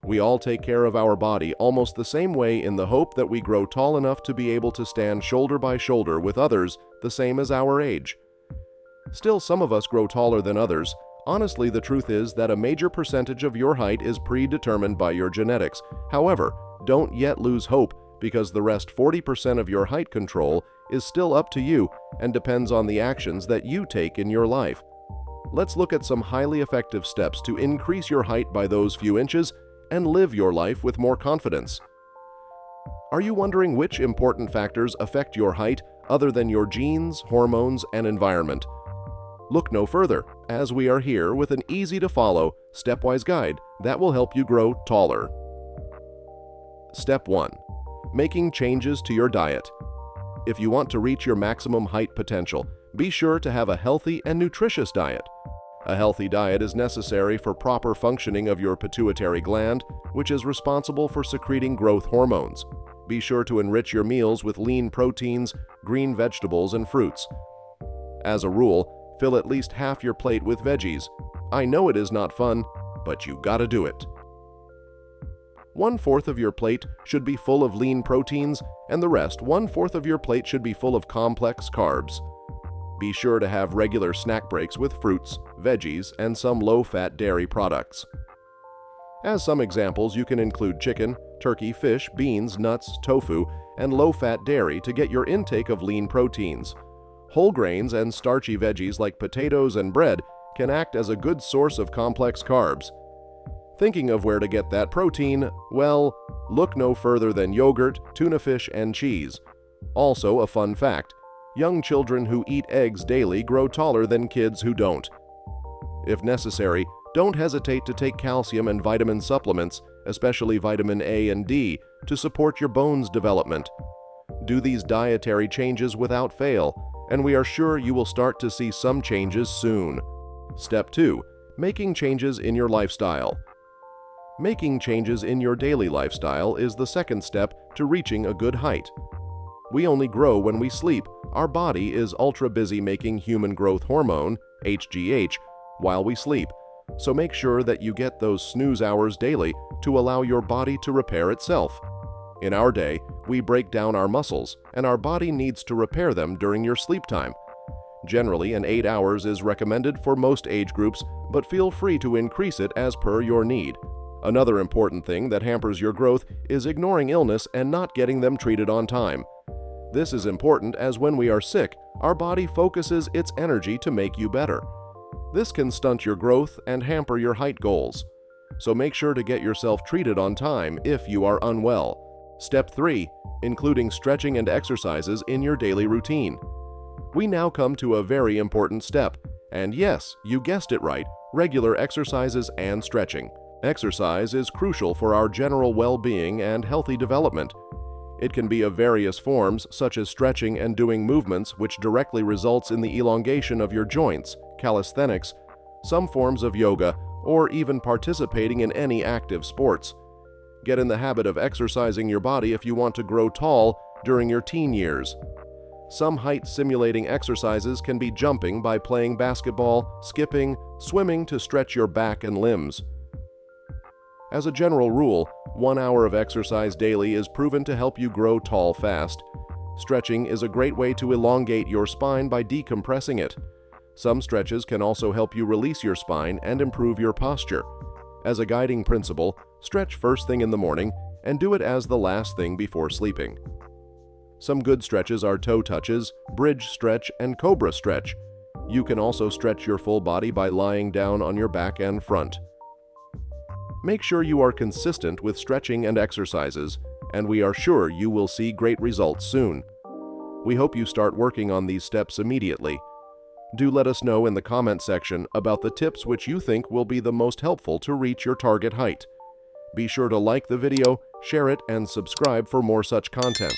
We all take care of our body almost the same way in the hope that we grow tall enough to be able to stand shoulder by shoulder with others the same as our age. Still, some of us grow taller than others. Honestly, the truth is that a major percentage of your height is predetermined by your genetics. However, don't yet lose hope, because the rest 40% of your height control is still up to you and depends on the actions that you take in your life. Let's look at some highly effective steps to increase your height by those few inches and live your life with more confidence. Are you wondering which important factors affect your height other than your genes, hormones, and environment? Look no further, as we are here with an easy-to-follow, stepwise guide that will help you grow taller. Step 1. Making changes to your diet. If you want to reach your maximum height potential, be sure to have a healthy and nutritious diet. A healthy diet is necessary for proper functioning of your pituitary gland, which is responsible for secreting growth hormones. Be sure to enrich your meals with lean proteins, green vegetables, and fruits. As a rule, fill at least half your plate with veggies. I know it is not fun, but you gotta do it. 1/4 of your plate should be full of lean proteins, and the rest 1/4 of your plate should be full of complex carbs. Be sure to have regular snack breaks with fruits, veggies, and some low-fat dairy products. As some examples, you can include chicken, turkey, fish, beans, nuts, tofu, and low-fat dairy to get your intake of lean proteins. Whole grains and starchy veggies like potatoes and bread can act as a good source of complex carbs. Thinking of where to get that protein? Well, look no further than yogurt, tuna fish, and cheese. Also, a fun fact: young children who eat eggs daily grow taller than kids who don't. If necessary, don't hesitate to take calcium and vitamin supplements, especially vitamin A and D, to support your bones' development. Do these dietary changes without fail, and we are sure you will start to see some changes soon. Step 2. Making changes in your lifestyle. Making changes in your daily lifestyle is the second step to reaching a good height. We only grow when we sleep. Our body is ultra busy making human growth hormone, HGH, while we sleep, so make sure that you get those snooze hours daily to allow your body to repair itself. In our day, we break down our muscles, and our body needs to repair them during your sleep time. Generally, 8 hours is recommended for most age groups, but feel free to increase it as per your need. Another important thing that hampers your growth is ignoring illness and not getting them treated on time. This is important as when we are sick, our body focuses its energy to make you better. This can stunt your growth and hamper your height goals. So make sure to get yourself treated on time if you are unwell. Step 3. Including stretching and exercises in your daily routine. We now come to a very important step, and yes, you guessed it right, regular exercises and stretching. Exercise is crucial for our general well-being and healthy development. It can be of various forms, such as stretching and doing movements which directly results in the elongation of your joints, calisthenics, some forms of yoga, or even participating in any active sports. Get in the habit of exercising your body if you want to grow tall during your teen years. Some height-simulating exercises can be jumping by playing basketball, skipping, swimming to stretch your back and limbs. As a general rule, 1 hour of exercise daily is proven to help you grow tall fast. Stretching is a great way to elongate your spine by decompressing it. Some stretches can also help you release your spine and improve your posture. As a guiding principle, stretch first thing in the morning and do it as the last thing before sleeping. Some good stretches are toe touches, bridge stretch, and cobra stretch. You can also stretch your full body by lying down on your back and front. Make sure you are consistent with stretching and exercises, and we are sure you will see great results soon. We hope you start working on these steps immediately. Do let us know in the comment section about the tips which you think will be the most helpful to reach your target height. Be sure to like the video, share it, and subscribe for more such content.